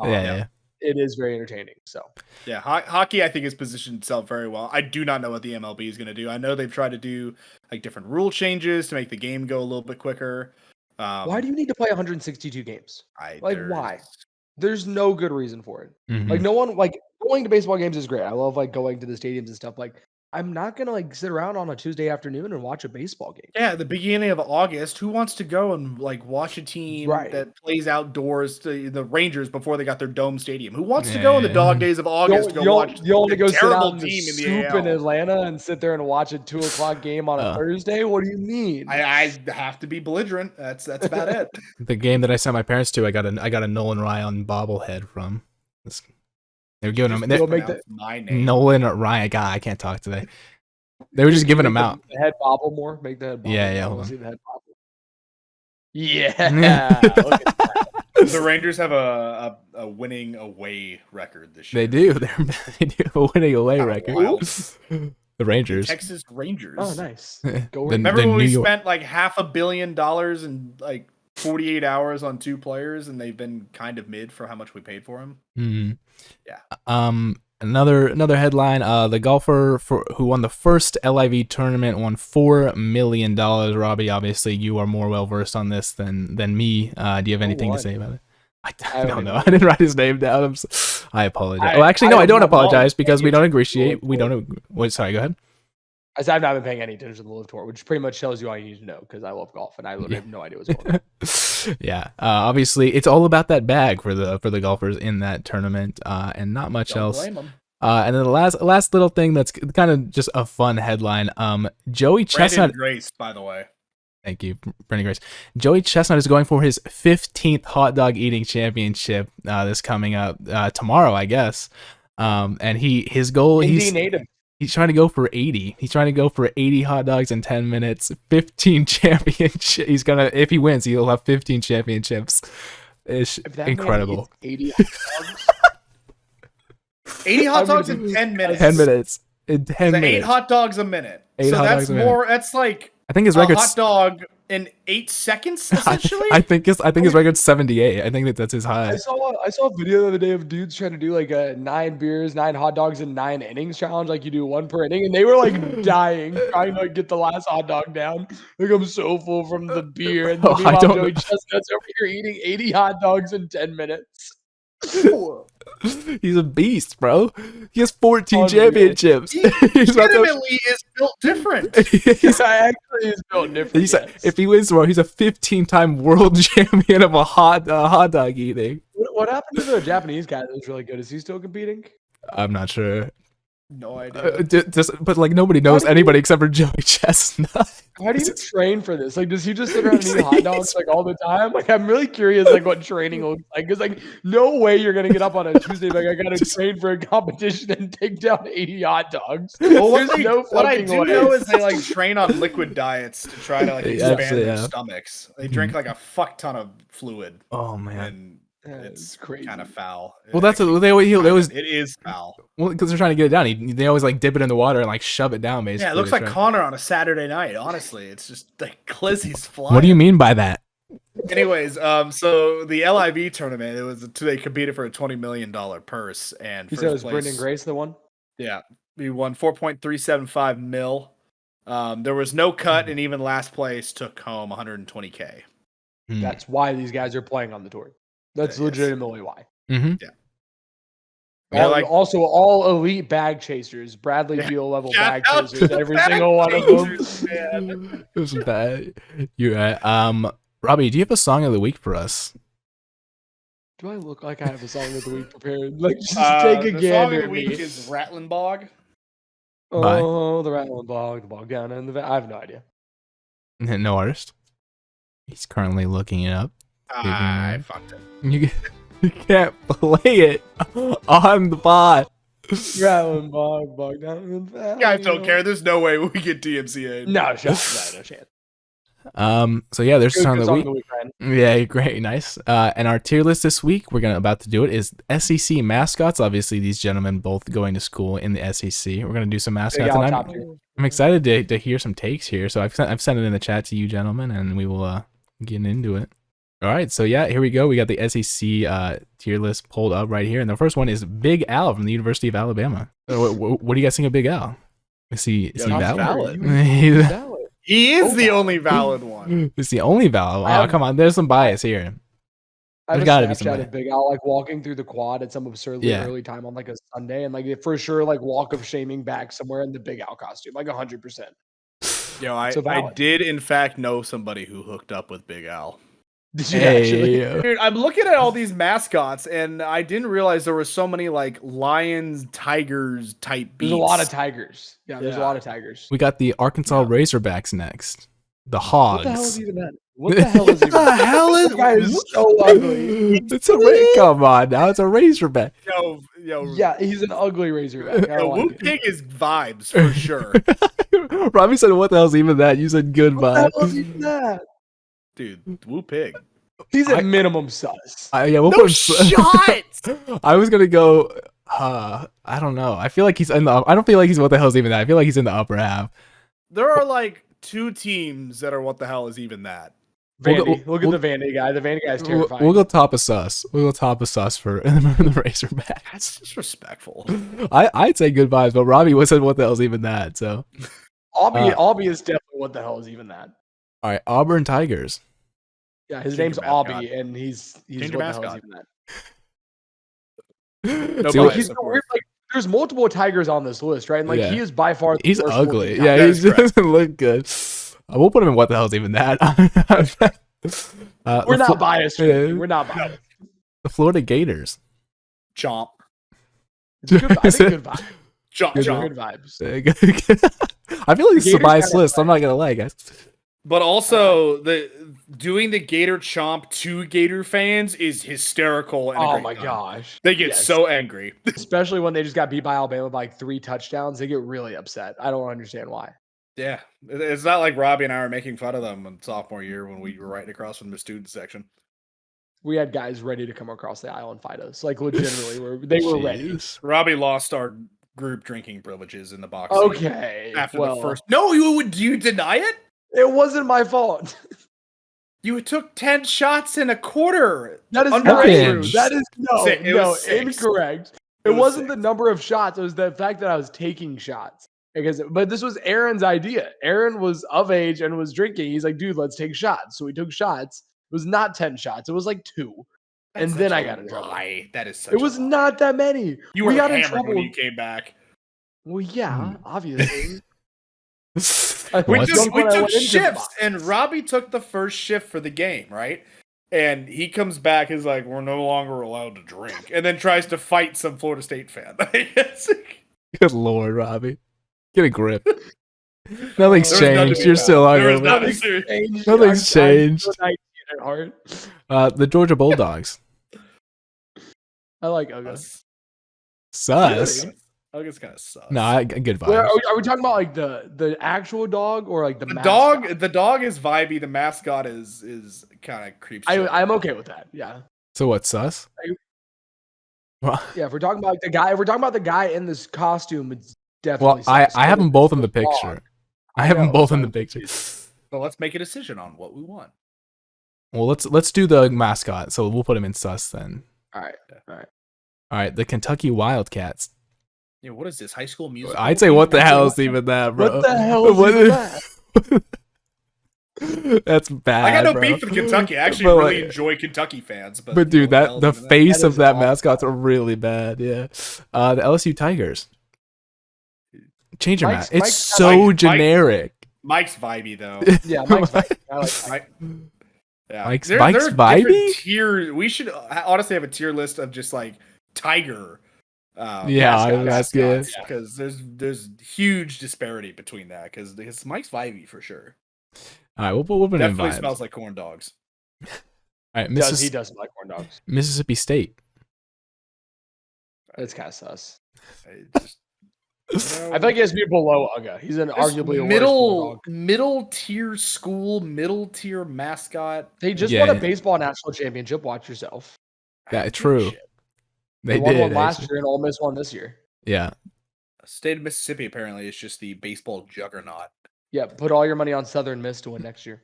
yeah. it is very entertaining. So yeah, hockey I think has positioned itself very well. I do not know what the MLB is going to do. I know they've tried to do like different rule changes to make the game go a little bit quicker. Why do you need to play 162 games? Why? There's no good reason for it. Mm-hmm. Like no one going to baseball games is great. I love going to the stadiums and stuff. Like I'm not gonna sit around on a Tuesday afternoon and watch a baseball game. Yeah, the beginning of August, who wants to go and watch a team that plays outdoors to the Rangers before they got their dome stadium? Who wants to go in the dog days of August to go watch a terrible team in the AL? in Atlanta and sit there and watch a 2:00 game on a Thursday? What do you mean? I have to be belligerent. That's about it. The game that I sent my parents to, I got a Nolan Ryan bobblehead from. They were giving him my name. Nolan Ryan. God, I can't talk today. They were just giving him out. The head bobble more. Make the head bobble. Yeah. Hold on. See the head bobble. Yeah. Look at that. The Rangers have a winning away record this year. They do. They do have a winning away record. The Rangers. The Texas Rangers. Oh, nice. Remember when we spent like $500 million in like 48 hours on 2 players, and they've been kind of mid for how much we paid for them? Mm-hmm. Yeah. Another headline. The golfer who won the first LIV tournament won $4 million. Robbie, obviously you are more well versed on this than me. Do you have anything to say about it? I don't know. I didn't write his name down. I apologize. Well, actually, no, I don't apologize because we don't appreciate. We don't. Wait, sorry. Go ahead. I've not been paying any attention to the LIV Tour, which pretty much tells you all you need to know because I love golf and I literally have no idea what's going on. Yeah. Obviously, it's all about that bag for the golfers in that tournament, and not much else. Blame them. And then the last little thing that's kind of just a fun headline. Joey Chestnut. Grace, by the way. Thank you, Brandon Grace. Joey Chestnut is going for his 15th hot dog eating championship. This coming up tomorrow, I guess. And his goal he's trying to go for 80. He's trying to go for 80 hot dogs in 10 minutes. 15 championships. If he wins, he'll have 15 championships. It's incredible. 80 hot dogs. 80 hot dogs in 10 minutes. 10 minutes. In 10 minutes. 8 hot dogs a minute. 8 so hot that's dogs a minute. more. That's like I think his record's hot dog in 8 seconds. Essentially, I think his record's 78. I think that's his high. I saw a video the other day of dudes trying to do like a 9 beers, 9 hot dogs in 9 innings challenge. Like you do 1 per inning, and they were like dying trying to get the last hot dog down. Like I'm so full from the beer, and Joey Chestnut's over here eating 80 hot dogs in 10 minutes. He's a beast, bro. He has 14 championships. He legitimately is built different. Actually is built different. If he wins tomorrow, he's a 15-time world champion of a hot dog eating. What happened to the Japanese guy that was really good? Is he still competing? I'm not sure. No idea. But like nobody knows anybody except for Joey Chestnut. How do you train for this? Like, does he just sit around and eat hot dogs like all the time? Like, I'm really curious, like, what training looks like. Because, like, no way you're gonna get up on a Tuesday like I gotta train for a competition and take down 80 hot dogs. Well, what I do know is they like train on liquid diets to try to like expand their stomachs. They drink like a fuck ton of fluid. Oh man. It's crazy. Kind of foul. Well, they always. It is foul. Well, because they're trying to get it down. They always like dip it in the water and like shove it down. Basically, yeah, it looks like Connor on a Saturday night. Honestly, it's just like Glizzy's flying. What do you mean by that? Anyways, so the LIV tournament, they competed for a $20 million purse, and you said it was Brendan Grace the one. Yeah, he won 4.375 mil. There was no cut, and even last place took home 120K. That's why these guys are playing on the tour. That's legitimately why. Mm-hmm. Yeah. Also, all elite bag chasers, Bradley Beal level bag chasers, every single one of them. It was bad. You're right. Robbie, do you have a song of the week for us? Do I look like I have a song of the week prepared? Like, just take a the gander song of at the me. week is Rattling Bog. Oh, the Rattling Bog, the bog down in the. I have no idea. No artist. He's currently looking it up. I fucked it. You can't play it on the pod. Rattling Bog, bog down in the valley. Guys don't care. There's no way we get DMCA. No chance. No chance. So yeah, there's Good song of the song week. of the week, Ryan. Yeah, great, nice. And our tier list this week, we're about to do it, is SEC mascots. Obviously, these gentlemen both going to school in the SEC. We're gonna do some mascots, and I'm excited to hear some takes here. So I've sent it in the chat to you gentlemen, and we will get into it. All right, so yeah, here we go. We got the SEC tier list pulled up right here, and the first one is Big Al from the University of Alabama. So what do you guys think of Big Al? Is he valid? He is the only valid one. It's the only valid. Oh, come on, there's some bias here. There's gotta be Snapchat somebody. of Big Al like walking through the quad at some absurdly early time on like a Sunday, and like for sure like walk of shaming back somewhere in the Big Al costume, like 100%. Yo, I did in fact know somebody who hooked up with Big Al. Did you actually? Dude, I'm looking at all these mascots, and I didn't realize there were so many like lions, tigers type beasts. There's a lot of tigers. Yeah, there's a lot of tigers. We got the Arkansas Razorbacks next. The Hogs. What the hell is even that? What the hell is even What the hell is that guy is so ugly. It's come on now, it's a Razorback. Yo. Yeah, he's an ugly Razorback. I don't Wu like it. Pig is vibes for sure. Robbie said, "What the hell's even that?" You said, "Good What vibe." the hell is even that? Dude, Wu Pig. He's at minimum sus. Yeah, we'll No put shots. I was gonna go. I don't know. I feel like he's in the. I don't feel like he's what the hell's even that. I feel like he's in the upper half. There are like 2 teams that are what the hell is even that. Vandy. Look at the Vandy guy. The Vandy guy is terrifying. We'll go top of sus. We'll go top of sus for the Razorbacks. That's disrespectful. I'd say good vibes, but Robbie said, "What the hell's even that?" So, Albie is definitely what the hell is even that. All right, Auburn Tigers. Yeah, his Change name's your mascot. Albie, and he's Change what your the hell is mascot. even that. No See, bias, He's of so course. weird, like, there's multiple tigers on this list, right? And like Yeah. he is by far the He's worst ugly. looking Yeah, tiger. he doesn't look good. We'll put him in what the hell's even that. We're not biased. We're not biased. The Florida Gators. Chomp. It's good, I think good vibes. Chomp, Good, chomp. good vibes. I feel like this is a Gators biased kinda list. I'm not gonna lie, guys. But also doing the Gator Chomp to Gator fans is hysterical. And a Oh great my time. gosh. They get Yes. so angry. Especially when they just got beat by Alabama by like 3 touchdowns. They get really upset. I don't understand why. Yeah, it's not like Robbie and I were making fun of them in sophomore year when we were right across from the student section. We had guys ready to come across the aisle and fight us. Like legitimately, they were ready. Jeez. Robbie lost our group drinking privileges in the box. seat Okay. After well, the first. No, do you deny it? it wasn't my fault. You took 10 shots in a quarter. That is Underage. not true. That is It was 6. Incorrect. It It was wasn't 6. the number of shots. It was the fact that I was taking shots. But this was Aaron's idea. Aaron was of age and was drinking. He's like, dude, let's take shots. So we took shots. It was not 10 shots. It was like 2. That's and then such I a got in trouble. lie. That is such It was a lie. not that many. You we were got in hammered trouble. when you came back. Well, yeah, obviously. We What? took When I went into the shifts, box. and Robbie took the first shift for the game, right? And he comes back, he's like, "We're no longer allowed to drink," and then tries to fight some Florida State fan. Good lord, Robbie. Get a grip. Nothing's There was nothing changed. to You're be still found. There was hungover. nothing. Nothing's changed. I'm still 19 at heart. The Georgia Bulldogs. I like Uga. Sus. Really? I guess kind of sucks. No, good Wait, vibes. are we talking about like the actual dog or like the The mascot? dog is vibey. The mascot is kind of creeps. I'm okay with that. Yeah. So what, sus? Yeah, if we're talking about the guy in this costume, it's Well, definitely I sus. have them both in the Dog. picture. I have them know, both in so- the picture. Well, let's make a decision on what we want. Well, let's do the mascot. So we'll put him in sus then. All right. All right, the Kentucky Wildcats. Yeah, what is this? High School Musical? I'd say what the hell is even that, bro? What the hell is What even is- that? That's bad. I got no bro. beef with Kentucky. I actually But, really like- enjoy Kentucky fans. But But dude, what hell the is even face That of is that awful. mascot's are really bad. Yeah. The LSU Tigers. Change your Mike's- mask. It's Mike's- so Mike- generic. Mike's vibey though. Yeah, Mike's fine. I like Mike. Yeah, Mike's there are vibey? different tier. We should honestly have a tier list of just like Tiger. That's good. Because there's huge disparity between that. Because Mike's vibey for sure. All right, we'll put him in Definitely vibes. smells like corn dogs. All right, He does like corn dogs. Mississippi State. That's kind of sus. I I feel like he has to be below Uga. He's an arguably a middle tier school, middle tier mascot. They just won a baseball national championship. Watch yourself. That true. They won did one last year, and Ole Miss won this year. Yeah. State of Mississippi apparently is just the baseball juggernaut. Yeah, put all your money on Southern Miss to win next year.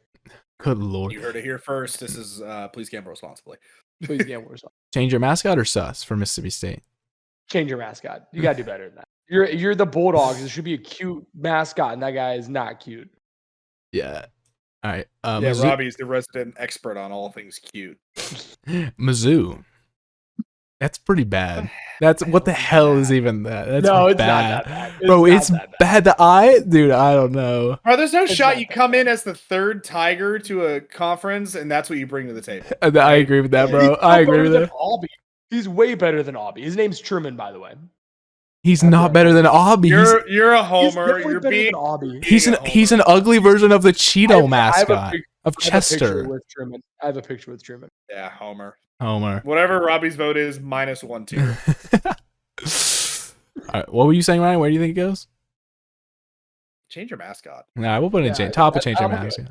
Good lord. You heard it here first. This is please gamble responsibly. Please gamble responsibly. Change your mascot or sus for Mississippi State? Change your mascot. You gotta do better than that. You're the Bulldogs. It should be a cute mascot, and that guy is not cute. Yeah. All right. Robbie's the resident expert on all things cute. Mizzou. That's pretty bad. That's what the hell is even that? That's no, it's bad. not that bad. Bro, it's bad. Dude, I don't know. Bro, there's no shot you come in as the third Tiger to a conference, and that's what you bring to the table. I agree with that, bro. I agree with that. He's way better than Aubie. His name's Truman, by the way. He's not better than Aubie. You're a homer. You're being Aubie. He's an ugly version of the Cheeto mascot of Chester. I have a picture with Truman. Yeah, Homer. Whatever Robbie's vote is, -1 tier. All right, what were you saying, Ryan? Where do you think it goes? Change your mascot. Nah, we'll put it in top of change your mascot.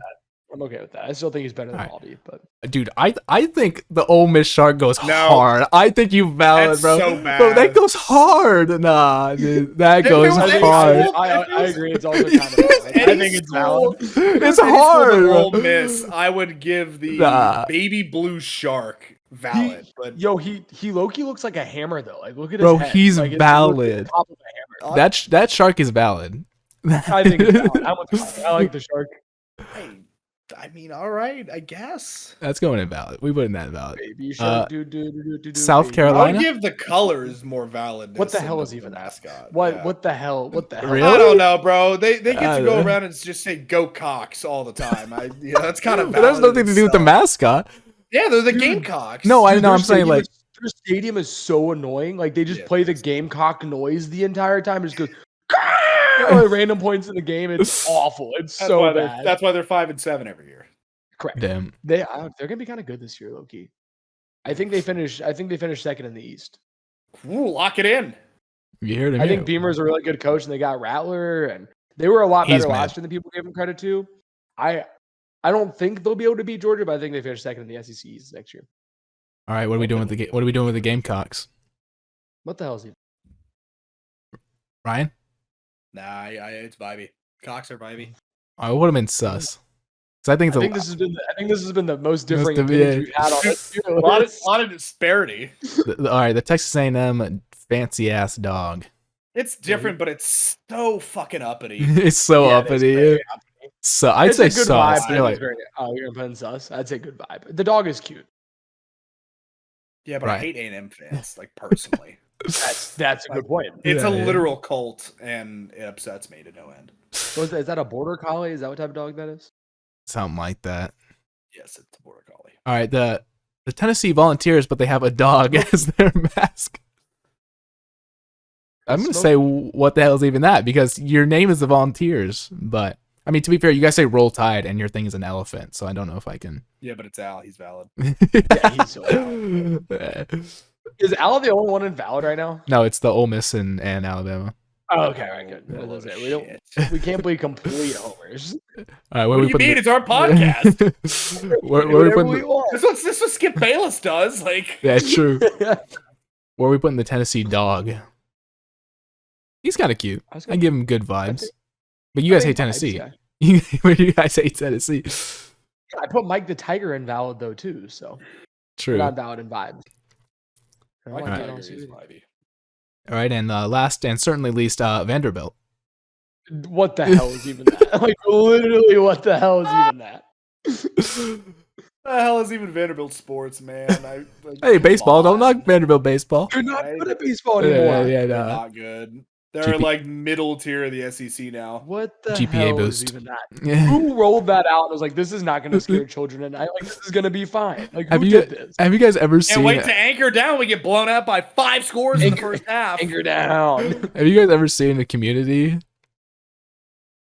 I'm okay with that. I still think he's better than Aubie, but dude, I think the Ole Miss Shark goes hard. I think you valid, bro. So bad. Bro, that goes hard. Nah, dude, that goes hard. I agree. It's also kind of valid. I think it's valid. It's hard. Ole Miss, I would give the baby blue shark valid. But he low-key looks like a hammer though. Like look at his bro, head. he's like, valid. Top of a hammer. That shark is valid. I think it's valid. I like the shark. I mean, all right, I guess. That's going in valid. We put in that valid. Baby shark, South Carolina? I would give the colors more valid. What the hell is even mascot? What the hell? Really? I don't know, bro. They get to go around and just say "Go Cox" all the time. That's kind of valid. That has nothing to do with the mascot. Yeah, they're the Gamecocks. No, I know. I'm saying like their stadium is so annoying. Like they just play the Gamecock noise the entire time. It just goes. At random points in the game, it's awful. It's so bad. That's why they're 5-7 every year. Correct. Damn. They're gonna be kind of good this year, low key. I think they finished second in the East. Ooh, lock it in. You heard him. I think Beamer's a really good coach, and they got Rattler, and they were a lot better last year than people gave them credit to. I don't think they'll be able to beat Georgia, but I think they finished second in the SEC East next year. All right, what are we doing with the Gamecocks? What the hell is he? Ryan? Nah, it's vibey. Cox are vibey. I would have been sus. I think this has been the most differing opinions we've had on this. A lot of disparity. All right, the Texas A&M fancy ass dog. It's different, but it's so fucking uppity. It's so uppity. So I'd say sus. You're gonna put in sus. I'd say good vibe. The dog is cute. Yeah, but I hate A&M fans, like personally. That's a good point. It's a literal cult, and it upsets me to no end. Is that a border collie? Is that what type of dog that is? Something like that. Yes, it's a border collie. All right, the Tennessee Volunteers, but they have a dog as their mascot. I'm gonna say what the hell is even that, because your name is the Volunteers, but I mean, to be fair, you guys say Roll Tide, and your thing is an elephant, so I don't know if I can. Yeah, but it's Al. He's valid. Yeah, he's so valid. Is Al the only one invalid right now? No, it's the Ole Miss and Alabama. Oh, okay, all right, good. We can't be complete homers. All right, what do you mean? It's our podcast. where we putting this is what Skip Bayless does. Like, yeah, it's true. Where are we putting the Tennessee dog? He's kind of cute. I give him good vibes. But you guys hate Tennessee. Where do you guys hate Tennessee? I put Mike the Tiger invalid though too. So true. Not valid in vibes. All right, and last and certainly least, Vanderbilt. What the hell is even that? Like, literally, what the hell is even that? What the hell is even Vanderbilt sports, man? Hey, baseball. Don't knock Vanderbilt baseball. You're not good at baseball anymore. They're not good. They're like middle tier of the SEC now. What the GPA hell boost. is even that? Who rolled that out and was like, this is not going to scare children and like, this is going to be fine. Like, who did this? Have you guys ever Can't seen wait to anchor down. We get blown out by 5 scores in the first half. Anchor down. Have you guys ever seen the Community?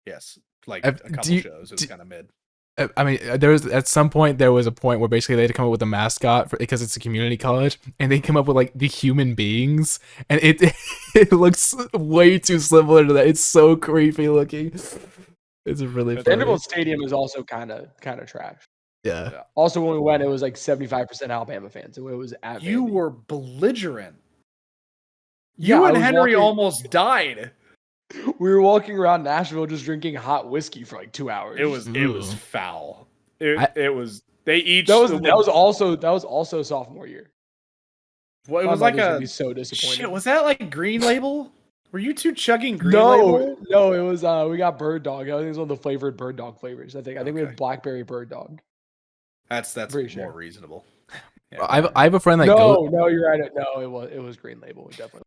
Yes. Like a couple shows. It was kind of mid. I mean, there was at some point there was a point where basically they had to come up with a mascot because it's a community college, and they came up with like the human beings, and it looks way too similar to that. It's so creepy looking. It's really funny. Vanderbilt Stadium is also kind of trash. Yeah. Also, when we went, it was like 75% Alabama fans. It was at You Vandy. were belligerent. Yeah, You I and was Henry walking- almost died. We were walking around Nashville just drinking hot whiskey for like 2 hours. It was Ooh. foul. It was. They each. that was also sophomore year. Well, it My was like mother's gonna a. be so disappointed. Shit, was that like Green Label? Were you two chugging Green No, Label? no, it was we got Bird Dog. I think it was one of the flavored Bird Dog flavors. I think we Okay. had blackberry Bird Dog. That's Pretty more sure. reasonable. I have a friend that No, you're right. No, it was Green Label. Definitely.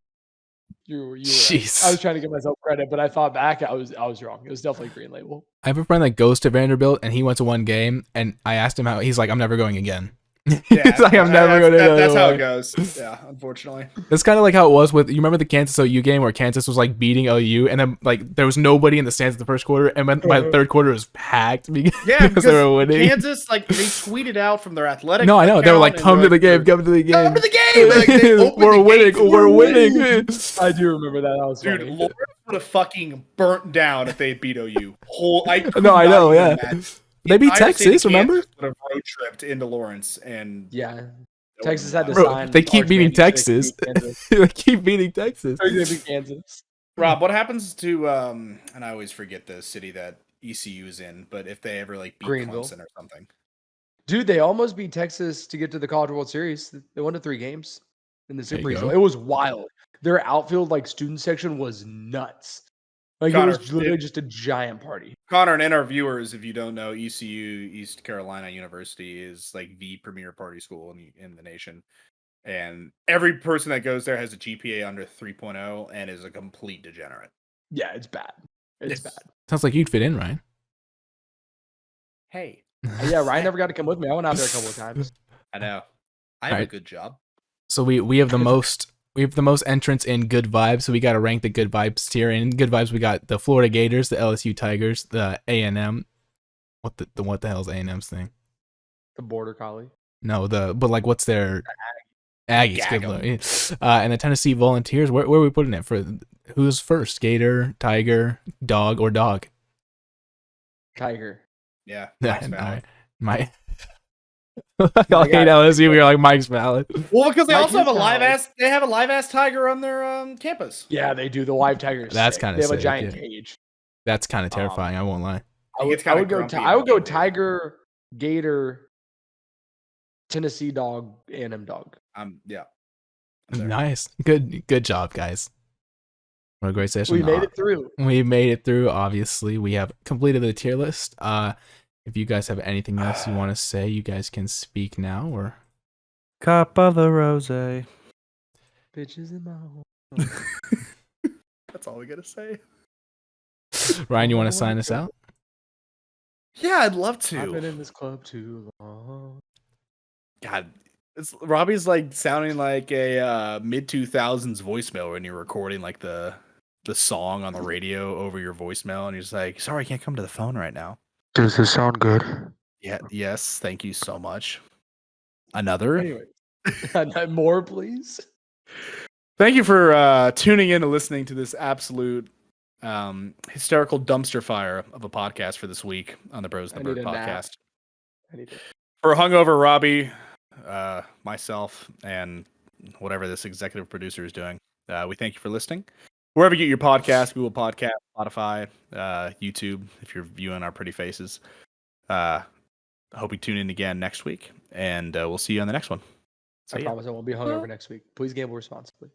You were Jeez. right. I was trying to give myself credit, but I thought back, I was wrong. It was definitely Green Label. I have a friend that goes to Vanderbilt, and he went to one game, and I asked him how. He's like, I'm never going again. He's like, I'm never going to. That's how it goes. Yeah, unfortunately. That's kind of like how it was with, you remember the Kansas OU game where Kansas was like beating OU, and then like there was nobody in the stands in the first quarter, and by the third quarter it was packed because they were winning. Kansas, like, they tweeted out from their athletic. No, I know. They were like, come to the game, come to the game. Come to the game. Like, they opened we're the winning, gates, we're winning. I do remember that. That was Dude, funny. Lawrence would have fucking burnt down if they beat OU. No, I know, yeah. They beat Texas, remember? Would have road tripped into Lawrence, and Yeah. Texas had to Bro, sign. they keep Arch beating Manning so they could Texas. beat Kansas. They keep beating Texas. They're gonna beat Kansas. Rob, what happens to and I always forget the city that ECU is in, but if they ever like beat Greenville. Clemson or something. Dude, they almost beat Texas to get to the College World Series. They won to 3 games in the There Super you Regional. go. It was wild. Their outfield like student section was nuts. Like Connor, it was literally just a giant party. Connor, and our viewers, if you don't know, ECU, East Carolina University, is like the premier party school in the nation. And every person that goes there has a GPA under 3.0 and is a complete degenerate. Yeah, it's bad. It's bad. Sounds like you'd fit in, Ryan. Hey, Yeah, Ryan never got to come with me. I went out there a couple of times. I know. I have a Alright. good job. So we have the most entrants in good vibes. So we got to rank the good vibes tier. And in good vibes, we got the Florida Gators, the LSU Tigers, the A&M. What the hell is A&M's thing? The Border Collie. No, but like what's their Aggies? Gag Good 'em. luck. And the Tennessee Volunteers. Where are we putting it for? Who's first? Gator, Tiger, Dog, or Dog? Tiger. Yeah. Yeah, Mike's valid. my. I'll hate LSU. We are like Mike's valid. Well, because they Mike also have a is live valid. ass. They have a live ass tiger on their campus. Yeah, they do. The live tiger. is That's sick. kinda They have a sick, giant yeah. cage. That's kind of terrifying. I won't lie. He gets I kinda would go. grumpy I would and go weird. Tiger, Gator, Tennessee Dog, A&M Dog. Yeah. I'm there. Nice. Good job, guys. What a great session. We made it through. We made it through, obviously. We have completed the tier list. If you guys have anything else you want to say, you guys can speak now or Cup of the rose. Bitches in my home. That's all we gotta say. Ryan, you want to sign us out? Yeah, I'd love I've been to. in this club too long. God, Robbie's like sounding like a mid 2000s voicemail when you're recording like the song on the radio over your voicemail, and he's like, "Sorry, I can't come to the phone right now." Does this sound good? Yeah. Yes. Thank you so much. Another. Anyway, more please. Thank you for tuning in and listening to this absolute hysterical dumpster fire of a podcast for this week on the Bros I and the need Bird a nap. podcast. I need to- For hungover Robbie, myself, and whatever this executive producer is doing, we thank you for listening. Wherever you get your podcast, Google Podcast, Spotify, YouTube, if you're viewing our pretty faces. I hope you tune in again next week, and we'll see you on the next one. I promise I won't be hungover next week. Please gamble responsibly.